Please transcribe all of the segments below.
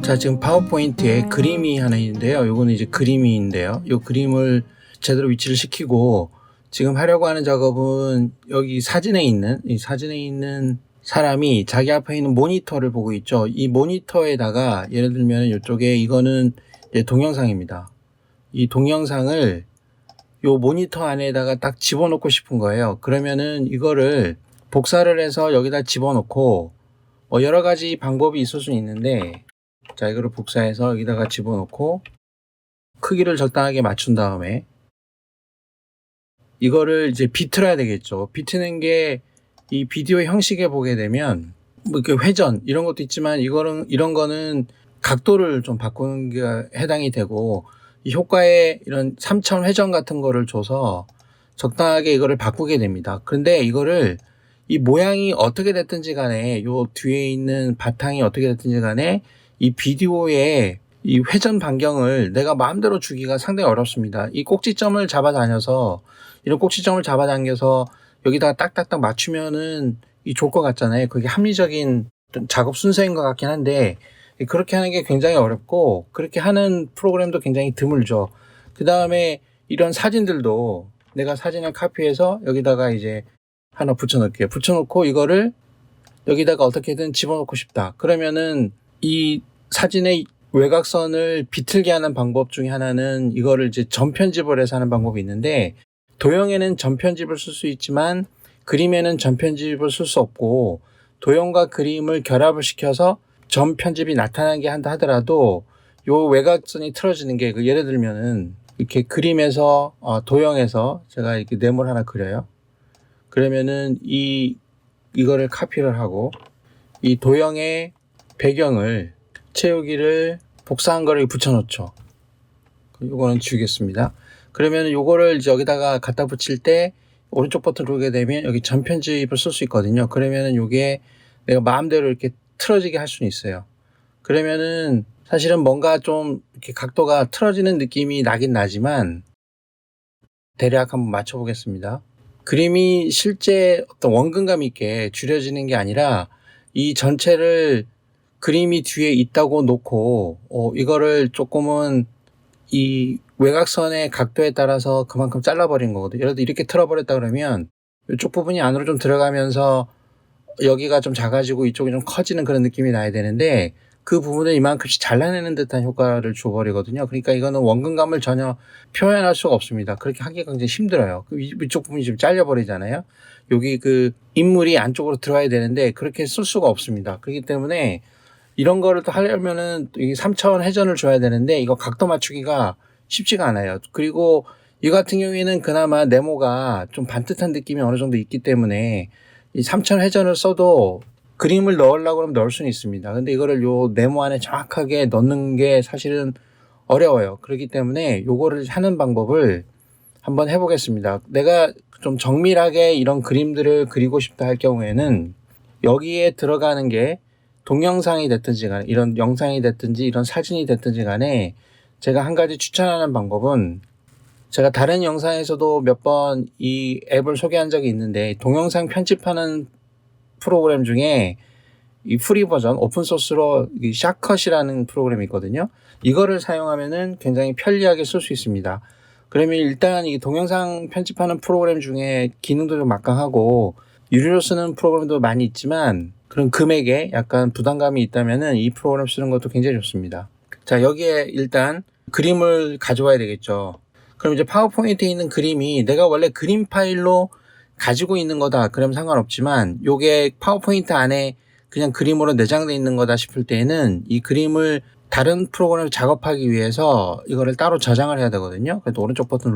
자, 지금 파워포인트에 그림이 하나 있는데요. 요거는 이제 그림인데요. 요 그림을 제대로 위치를 시키고 지금 하려고 하는 작업은 여기 사진에 있는 사람이 자기 앞에 있는 모니터를 보고 있죠. 이 모니터에다가 예를 들면 이쪽에 이거는 이제 동영상입니다. 이 동영상을 요 모니터 안에다가 딱 집어넣고 싶은 거예요. 그러면은 이거를 복사를 해서 여기다 집어넣고 여러 가지 방법이 있을 수 있는데, 자, 이거를 복사해서 여기다가 집어넣고 크기를 적당하게 맞춘 다음에 이거를 이제 비틀어야 되겠죠. 비트는 게 이 비디오 형식에 보게 되면 뭐 이렇게 회전 이런 것도 있지만 이런 거는 각도를 좀 바꾸는 게 해당이 되고, 이 효과에 이런 3차원 회전 같은 거를 줘서 적당하게 이거를 바꾸게 됩니다. 그런데 이거를 이 모양이 어떻게 됐든지 간에 요 뒤에 있는 바탕이 어떻게 됐든지 간에 이 비디오의 이 회전 반경을 내가 마음대로 주기가 상당히 어렵습니다. 이 꼭지점을 이런 꼭지점을 잡아당겨서 여기다가 딱딱딱 맞추면은 이 좋을 것 같잖아요. 그게 합리적인 작업 순서인 것 같긴 한데, 그렇게 하는 게 굉장히 어렵고 그렇게 하는 프로그램도 굉장히 드물죠. 그 다음에 이런 사진들도 내가 사진을 카피해서 여기다가 이제 하나 붙여넣을게요. 붙여놓고 이거를 여기다가 어떻게든 집어넣고 싶다. 그러면은 이 사진의 외곽선을 비틀게 하는 방법 중에 하나는 이거를 이제 전편집을 해서 하는 방법이 있는데, 도형에는 전편집을 쓸 수 있지만 그림에는 전편집을 쓸 수 없고, 도형과 그림을 결합을 시켜서 전편집이 나타나게 한다 하더라도 요 외곽선이 틀어지는 게, 예를 들면은 이렇게 그림에서 도형에서 제가 이렇게 네모를 하나 그려요. 그러면은 이거를 카피를 하고 이 도형의 배경을 채우기를 복사한 거를 붙여놓죠. 요거는 지우겠습니다. 그러면 요거를 이제 여기다가 갖다 붙일 때 오른쪽 버튼 누르게 되면 여기 전편집을 쓸 수 있거든요. 그러면은 요게 내가 마음대로 이렇게 틀어지게 할 수는 있어요. 그러면은 사실은 뭔가 좀 이렇게 각도가 틀어지는 느낌이 나긴 나지만 대략 한번 맞춰 보겠습니다. 그림이 실제 어떤 원근감 있게 줄여지는 게 아니라 이 전체를 그림이 뒤에 있다고 놓고 이거를 조금은 이 외곽선의 각도에 따라서 그만큼 잘라버린 거거든요. 예를 들어 이렇게 틀어버렸다 그러면 이쪽 부분이 안으로 좀 들어가면서 여기가 좀 작아지고 이쪽이 좀 커지는 그런 느낌이 나야 되는데, 그 부분을 이만큼씩 잘라내는 듯한 효과를 줘버리거든요. 그러니까 이거는 원근감을 전혀 표현할 수가 없습니다. 그렇게 하기가 굉장히 힘들어요. 이쪽 부분이 지금 잘려버리잖아요. 여기 그 인물이 안쪽으로 들어와야 되는데 그렇게 쓸 수가 없습니다. 그렇기 때문에 이런 거를 또 하려면은 이 3차원 회전을 줘야 되는데 이거 각도 맞추기가 쉽지가 않아요. 그리고 이 같은 경우에는 그나마 네모가 좀 반듯한 느낌이 어느 정도 있기 때문에 이 3차원 회전을 써도 그림을 넣으려고 하면 넣을 수는 있습니다. 근데 이거를 요 네모 안에 정확하게 넣는 게 사실은 어려워요. 그렇기 때문에 요거를 하는 방법을 한번 해보겠습니다. 내가 좀 정밀하게 이런 그림들을 그리고 싶다 할 경우에는 여기에 들어가는 게 동영상이 됐든지 간에 이런 영상이 됐든지 이런 사진이 됐든지 간에 제가 한 가지 추천하는 방법은, 제가 다른 영상에서도 몇 번 이 앱을 소개한 적이 있는데, 동영상 편집하는 프로그램 중에 이 프리 버전 오픈소스로 샷컷이라는 프로그램이 있거든요. 이거를 사용하면은 굉장히 편리하게 쓸 수 있습니다. 그러면 일단 이 동영상 편집하는 프로그램 중에 기능도 좀 막강하고 유료로 쓰는 프로그램도 많이 있지만 그런 금액에 약간 부담감이 있다면은 이 프로그램 쓰는 것도 굉장히 좋습니다. 자, 여기에 일단 그림을 가져와야 되겠죠. 그럼 이제 파워포인트에 있는 그림이 내가 원래 그림 파일로 가지고 있는 거다 그러면 상관없지만, 요게 파워포인트 안에 그냥 그림으로 내장되어 있는 거다 싶을 때에는 이 그림을 다른 프로그램을 작업하기 위해서 이거를 따로 저장을 해야 되거든요. 그래서 오른쪽 버튼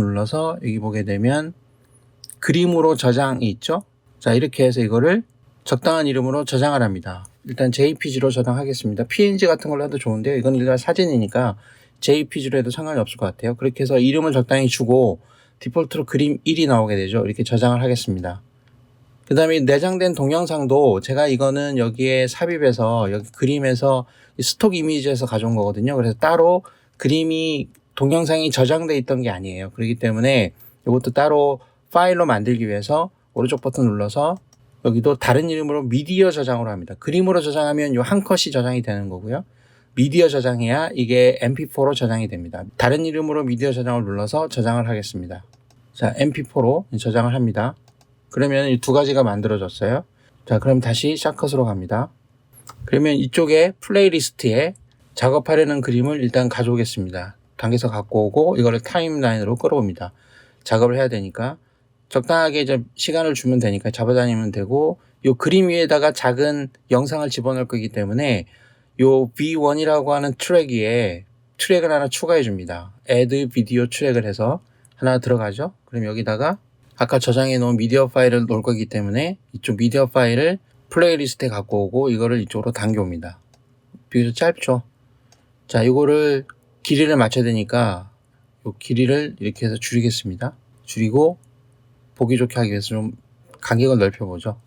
눌러서 여기 보게 되면 그림으로 저장이 있죠. 자, 이렇게 해서 이거를 적당한 이름으로 저장을 합니다. 일단 JPG로 저장하겠습니다. PNG 같은 걸로 해도 좋은데요. 이건 일단 사진이니까 JPG로 해도 상관이 없을 것 같아요. 그렇게 해서 이름을 적당히 주고 디폴트로 그림 1이 나오게 되죠. 이렇게 저장을 하겠습니다. 그 다음에 내장된 동영상도 제가 이거는 여기에 삽입해서 여기 그림에서 스톡 이미지에서 가져온 거거든요. 그래서 따로 동영상이 저장돼 있던 게 아니에요. 그렇기 때문에 이것도 따로 파일로 만들기 위해서 오른쪽 버튼 눌러서 여기도 다른 이름으로 미디어 저장으로 합니다. 그림으로 저장하면 요 한 컷이 저장이 되는 거고요. 미디어 저장해야 이게 mp4로 저장이 됩니다. 다른 이름으로 미디어 저장을 눌러서 저장을 하겠습니다. 자, mp4로 저장을 합니다. 그러면 이 두 가지가 만들어졌어요. 자, 그럼 다시 샷컷으로 갑니다. 그러면 이쪽에 플레이리스트에 작업하려는 그림을 일단 가져오겠습니다. 당겨서 갖고 오고 이거를 타임라인으로 끌어옵니다. 작업을 해야 되니까 적당하게 좀 시간을 주면 되니까 잡아다니면 되고, 요 그림 위에다가 작은 영상을 집어넣을 거기 때문에 요 V1이라고 하는 트랙 위에 트랙을 하나 추가해 줍니다. add 비디오 트랙을 해서 하나 들어가죠. 그럼 여기다가 아까 저장해 놓은 미디어 파일을 놓을 거기 때문에 이쪽 미디어 파일을 플레이리스트에 갖고 오고 이거를 이쪽으로 당겨옵니다. 비교적 짧죠. 자, 이거를 길이를 맞춰야 되니까 요 길이를 이렇게 해서 줄이겠습니다. 줄이고 보기 좋게 하기 위해서 좀 간격을 넓혀보죠.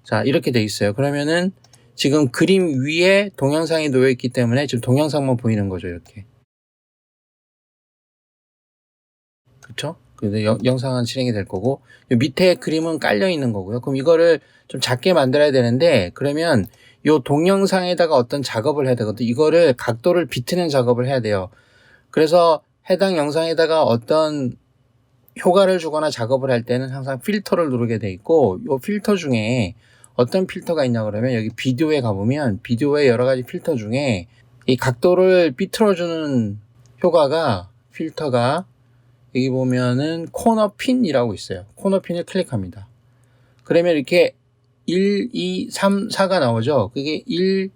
자, 이렇게 돼 있어요. 그러면은 지금 그림 위에 동영상이 놓여 있기 때문에 지금 동영상만 보이는 거죠, 이렇게. 그쵸? 근데 영상은 실행이 될 거고, 요 밑에 그림은 깔려 있는 거고요. 그럼 이거를 좀 작게 만들어야 되는데, 그러면 요 동영상에다가 어떤 작업을 해야 되거든요. 이거를 각도를 비트는 작업을 해야 돼요. 그래서 해당 영상에다가 어떤 효과를 주거나 작업을 할 때는 항상 필터를 누르게 돼 있고, 이 필터 중에 어떤 필터가 있냐 그러면 여기 비디오에 가보면 비디오의 여러 가지 필터 중에 이 각도를 비틀어주는 효과가 필터가 여기 보면은 코너 핀이라고 있어요. 코너 핀을 클릭합니다. 그러면 이렇게 1, 2, 3, 4가 나오죠. 그게 1,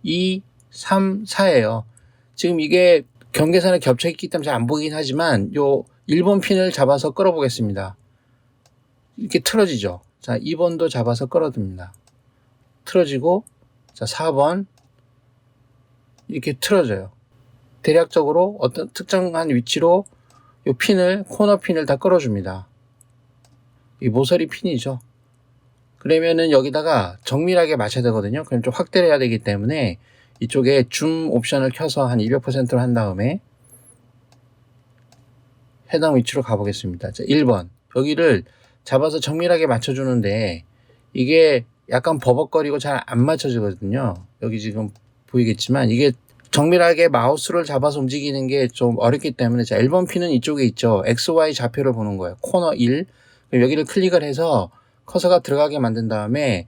2, 3, 4예요. 지금 이게 경계선에 겹쳐 있기 때문에 잘 안 보이긴 하지만 요 1번 핀을 잡아서 끌어보겠습니다. 이렇게 틀어지죠. 자, 2번도 잡아서 끌어듭니다. 틀어지고, 자, 4번 이렇게 틀어져요. 대략적으로 어떤 특정한 위치로 이 핀을, 코너 핀을 다 끌어줍니다. 이 모서리 핀이죠. 그러면은 여기다가 정밀하게 맞춰야 되거든요. 그럼 좀 확대를 해야 되기 때문에 이쪽에 줌 옵션을 켜서 한 200%로 한 다음에 해당 위치로 가보겠습니다. 자, 1번. 여기를 잡아서 정밀하게 맞춰주는데 이게 약간 버벅거리고 잘 안 맞춰지거든요. 여기 지금 보이겠지만 이게 정밀하게 마우스를 잡아서 움직이는 게 좀 어렵기 때문에, 자, 1번 핀은 이쪽에 있죠. XY 좌표를 보는 거예요. 코너 1. 그럼 여기를 클릭을 해서 커서가 들어가게 만든 다음에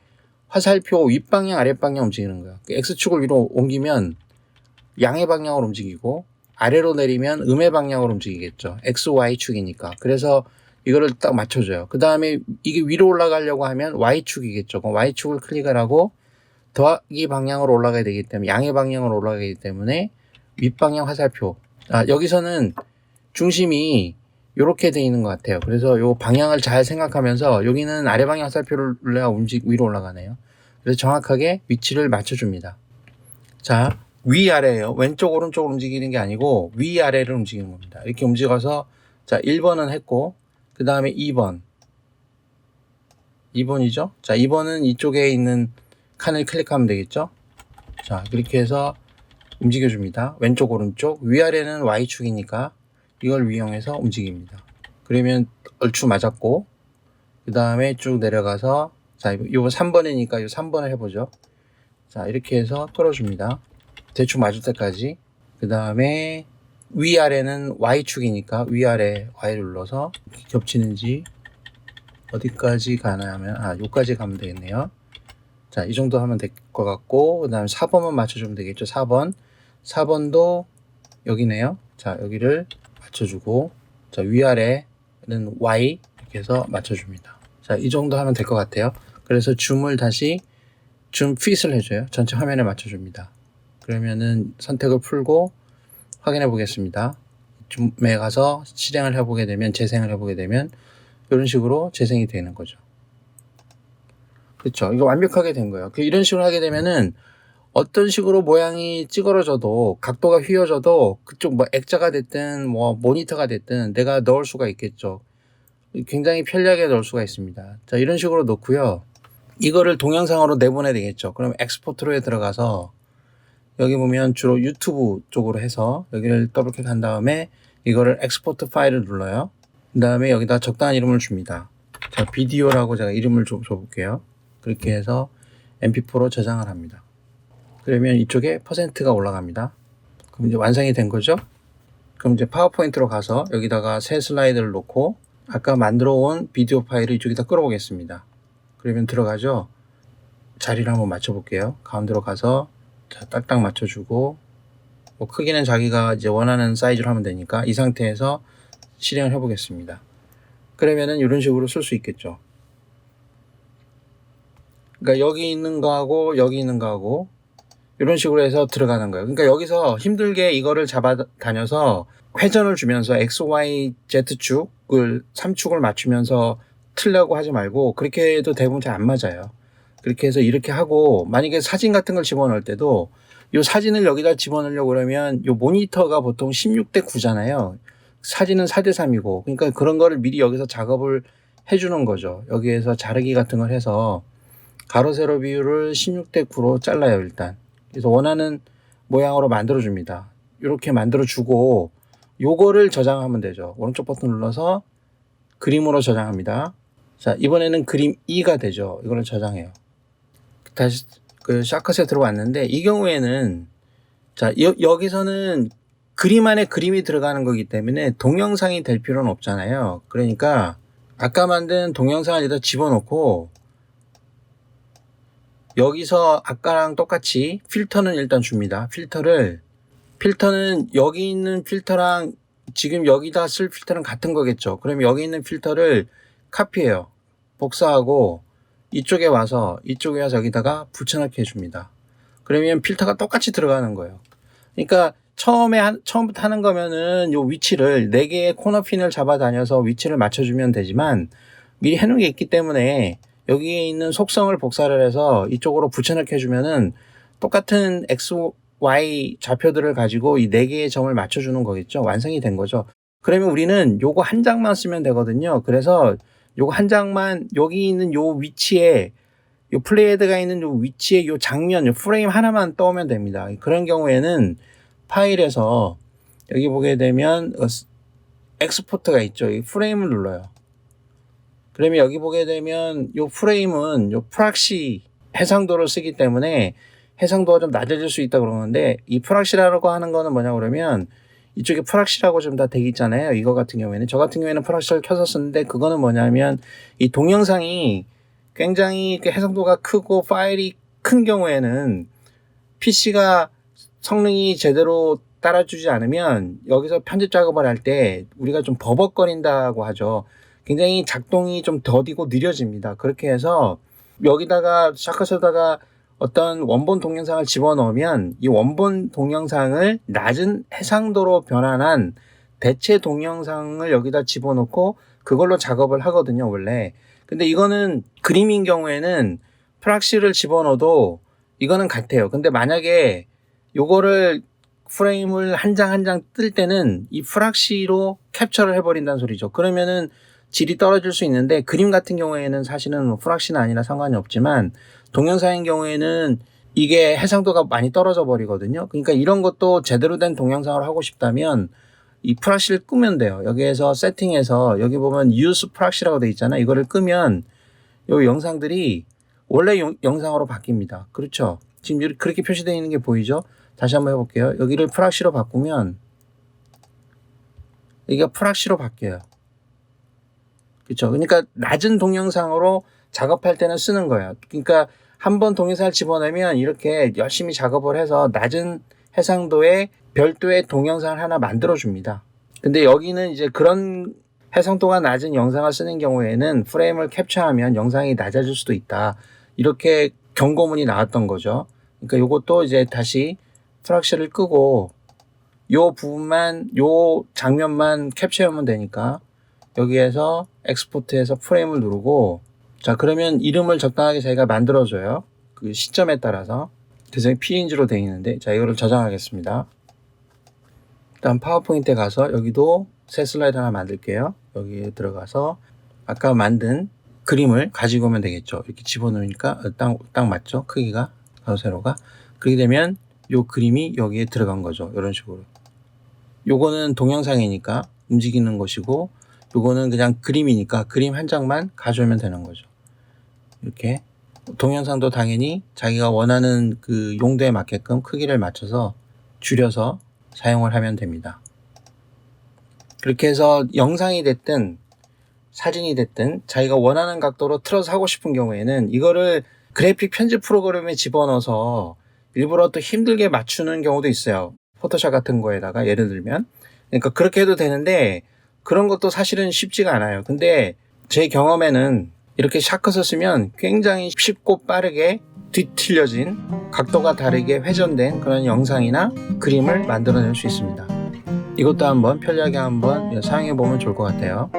화살표 윗방향, 아랫방향 움직이는 거예요. X축을 위로 옮기면 양의 방향으로 움직이고 아래로 내리면 음의 방향으로 움직이겠죠. XY축이니까. 그래서 이거를 딱 맞춰줘요. 그 다음에 이게 위로 올라가려고 하면 Y축이겠죠. 그럼 Y축을 클릭을 하고 더하기 방향으로 올라가야 되기 때문에, 양의 방향으로 올라가기 때문에 윗방향 화살표. 여기서는 중심이 이렇게 돼 있는 것 같아요. 그래서 요 방향을 잘 생각하면서, 여기는 아래 방향 화살표를 눌러야 위로 올라가네요. 그래서 정확하게 위치를 맞춰줍니다. 자, 위아래예요. 왼쪽 오른쪽으로 움직이는 게 아니고 위아래를 움직이는 겁니다. 이렇게 움직여서, 자, 1번은 했고, 그 다음에 2번이죠. 자, 2번은 이쪽에 있는 칸을 클릭하면 되겠죠. 자, 그렇게 해서 움직여줍니다. 왼쪽 오른쪽. 위아래는 Y축이니까 이걸 이용해서 움직입니다. 그러면 얼추 맞았고, 그 다음에 쭉 내려가서, 자, 이거 3번이니까 이 3번을 해보죠. 자, 이렇게 해서 끌어줍니다. 대충 맞을 때까지. 그 다음에 위아래는 Y축이니까 위아래 Y를 눌러서 겹치는지 어디까지 가나 하면, 요까지 가면 되겠네요. 자, 이 정도 하면 될 것 같고, 그 다음에 4번만 맞춰주면 되겠죠. 4번도 여기네요. 자, 여기를 맞춰주고, 자, 위아래는 Y 이렇게 해서 맞춰줍니다. 자, 이 정도 하면 될 것 같아요. 그래서 줌을 다시 줌 핏을 해줘요. 전체 화면에 맞춰줍니다. 그러면은 선택을 풀고 확인해 보겠습니다. 줌에 가서 실행을 해보게 되면, 재생을 해보게 되면 이런 식으로 재생이 되는 거죠. 그렇죠. 이거 완벽하게 된 거예요. 이런 식으로 하게 되면은 어떤 식으로 모양이 찌그러져도, 각도가 휘어져도 그쪽 뭐 액자가 됐든 뭐 모니터가 됐든 내가 넣을 수가 있겠죠. 굉장히 편리하게 넣을 수가 있습니다. 자, 이런 식으로 넣고요. 이거를 동영상으로 내보내야 되겠죠. 그럼 엑스포트로에 들어가서 여기 보면 주로 유튜브 쪽으로 해서 여기를 더블 클릭한 다음에 이거를 엑스포트 파일을 눌러요. 그 다음에 여기다 적당한 이름을 줍니다. 자, 비디오라고 제가 이름을 좀 줘볼게요. 그렇게 해서 mp4로 저장을 합니다. 그러면 이쪽에 %가 올라갑니다. 그럼 이제 완성이 된 거죠. 그럼 이제 파워포인트로 가서 여기다가 새 슬라이드를 놓고 아까 만들어 온 비디오 파일을 이쪽에다 끌어오겠습니다. 그러면 들어가죠. 자리를 한번 맞춰 볼게요. 가운데로 가서 자, 딱딱 맞춰주고 뭐 크기는 자기가 이제 원하는 사이즈로 하면 되니까 이 상태에서 실행을 해 보겠습니다. 그러면은 이런 식으로 쓸 수 있겠죠. 그러니까 여기 있는 거하고 여기 있는 거하고 이런 식으로 해서 들어가는 거예요. 그러니까 여기서 힘들게 이거를 잡아 다녀서 회전을 주면서 X, Y, Z축을 3축을 맞추면서 틀려고 하지 말고 그렇게 해도 대부분 잘 안 맞아요. 그렇게 해서 이렇게 하고 만약에 사진 같은 걸 집어넣을 때도 이 사진을 여기다 집어넣으려고 그러면 이 모니터가 보통 16대 9잖아요. 사진은 4대 3이고 그러니까 그런 거를 미리 여기서 작업을 해주는 거죠. 여기에서 자르기 같은 걸 해서 가로 세로 비율을 16대 9로 잘라요 일단. 그래서 원하는 모양으로 만들어 줍니다. 이렇게 만들어 주고 요거를 저장하면 되죠. 오른쪽 버튼 눌러서 그림으로 저장합니다. 자, 이번에는 그림 2가 되죠. 이거를 저장해요. 다시 그 샤컷에 들어왔는데 이 경우에는 자, 여기서는 그림 안에 그림이 들어가는 거기 때문에 동영상이 될 필요는 없잖아요. 그러니까 아까 만든 동영상을 여기다 집어넣고 여기서 아까랑 똑같이 필터는 일단 줍니다. 필터는 여기 있는 필터랑 지금 여기다 쓸 필터는 같은 거겠죠. 그럼 여기 있는 필터를 카피해요. 복사하고 이쪽에 와서 여기다가 붙여넣기 해줍니다. 그러면 필터가 똑같이 들어가는 거예요. 그러니까 처음부터 하는 거면은 요 위치를 4개의 코너핀을 잡아 다녀서 위치를 맞춰주면 되지만 미리 해놓은 게 있기 때문에 여기에 있는 속성을 복사를 해서 이쪽으로 붙여넣기 해주면은 똑같은 X, Y 좌표들을 가지고 이 4개의 점을 맞춰주는 거겠죠. 완성이 된 거죠. 그러면 우리는 요거 한 장만 쓰면 되거든요. 그래서 요거 한 장만 여기 있는 요 위치에 요 플레이헤드가 있는 요 위치에 요 장면, 요 프레임 하나만 떠오면 됩니다. 그런 경우에는 파일에서 여기 보게 되면 엑스포트가 있죠. 이 프레임을 눌러요. 그러면 여기 보게 되면 요 프레임은 요 프락시 해상도를 쓰기 때문에 해상도가 좀 낮아질 수 있다 그러는데 이 프락시라고 하는 거는 뭐냐 그러면 이쪽에 프락시라고 좀 다 되어 있잖아요. 이거 같은 경우에는 저 같은 경우에는 프락시를 켜서 쓰는데 그거는 뭐냐면 이 동영상이 굉장히 해상도가 크고 파일이 큰 경우에는 PC가 성능이 제대로 따라주지 않으면 여기서 편집 작업을 할 때 우리가 좀 버벅거린다고 하죠. 굉장히 작동이 좀 더디고 느려집니다. 그렇게 해서 여기다가 샤컷에다가 어떤 원본 동영상을 집어넣으면 이 원본 동영상을 낮은 해상도로 변환한 대체 동영상을 여기다 집어넣고 그걸로 작업을 하거든요, 원래. 근데 이거는 그림인 경우에는 프락시를 집어넣어도 이거는 같아요. 근데 만약에 요거를 프레임을 한 장 한 장 뜰 때는 이 프락시로 캡처를 해버린다는 소리죠. 그러면은 질이 떨어질 수 있는데 그림 같은 경우에는 사실은 프락시는 아니라 상관이 없지만 동영상인 경우에는 이게 해상도가 많이 떨어져 버리거든요. 그러니까 이런 것도 제대로 된 동영상을 하고 싶다면 이 프락시를 끄면 돼요. 여기에서 세팅해서 여기 보면 use 프락시라고 되어 있잖아요. 이거를 끄면 이 영상들이 원래 영상으로 바뀝니다. 그렇죠? 지금 그렇게 표시되어 있는 게 보이죠? 다시 한번 해볼게요. 여기를 프락시로 바꾸면 여기가 프락시로 바뀌어요. 그렇죠? 그러니까 낮은 동영상으로 작업할 때는 쓰는 거예요. 그러니까 한번 동영상을 집어내면 이렇게 열심히 작업을 해서 낮은 해상도의 별도의 동영상을 하나 만들어 줍니다. 근데 여기는 이제 그런 해상도가 낮은 영상을 쓰는 경우에는 프레임을 캡처하면 영상이 낮아질 수도 있다. 이렇게 경고문이 나왔던 거죠. 그러니까 이것도 이제 다시 프락시를 끄고 요 부분만, 요 장면만 캡처하면 되니까 여기에서 엑스포트해서 프레임을 누르고 자 그러면 이름을 적당하게 자기가 만들어줘요. 그 시점에 따라서. 그래서 PNG로 되어 있는데 자 이거를 저장하겠습니다. 일단 파워포인트에 가서 여기도 새 슬라이드 하나 만들게요. 여기에 들어가서 아까 만든 그림을 가지고 오면 되겠죠. 이렇게 집어넣으니까 딱 맞죠? 크기가 가로 세로가. 그렇게 되면 요 그림이 여기에 들어간 거죠. 이런 식으로. 요거는 동영상이니까 움직이는 것이고 요거는 그냥 그림이니까 그림 한 장만 가져오면 되는 거죠. 이렇게 동영상도 당연히 자기가 원하는 그 용도에 맞게끔 크기를 맞춰서 줄여서 사용을 하면 됩니다. 그렇게 해서 영상이 됐든 사진이 됐든 자기가 원하는 각도로 틀어서 하고 싶은 경우에는 이거를 그래픽 편집 프로그램에 집어넣어서 일부러 또 힘들게 맞추는 경우도 있어요. 포토샵 같은 거에다가 예를 들면. 그러니까 그렇게 해도 되는데 그런 것도 사실은 쉽지가 않아요. 근데 제 경험에는 이렇게 샤컷을 쓰면 굉장히 쉽고 빠르게 뒤틀려진 각도가 다르게 회전된 그런 영상이나 그림을 만들어낼 수 있습니다. 이것도 한번 편리하게 한번 사용해 보면 좋을 것 같아요.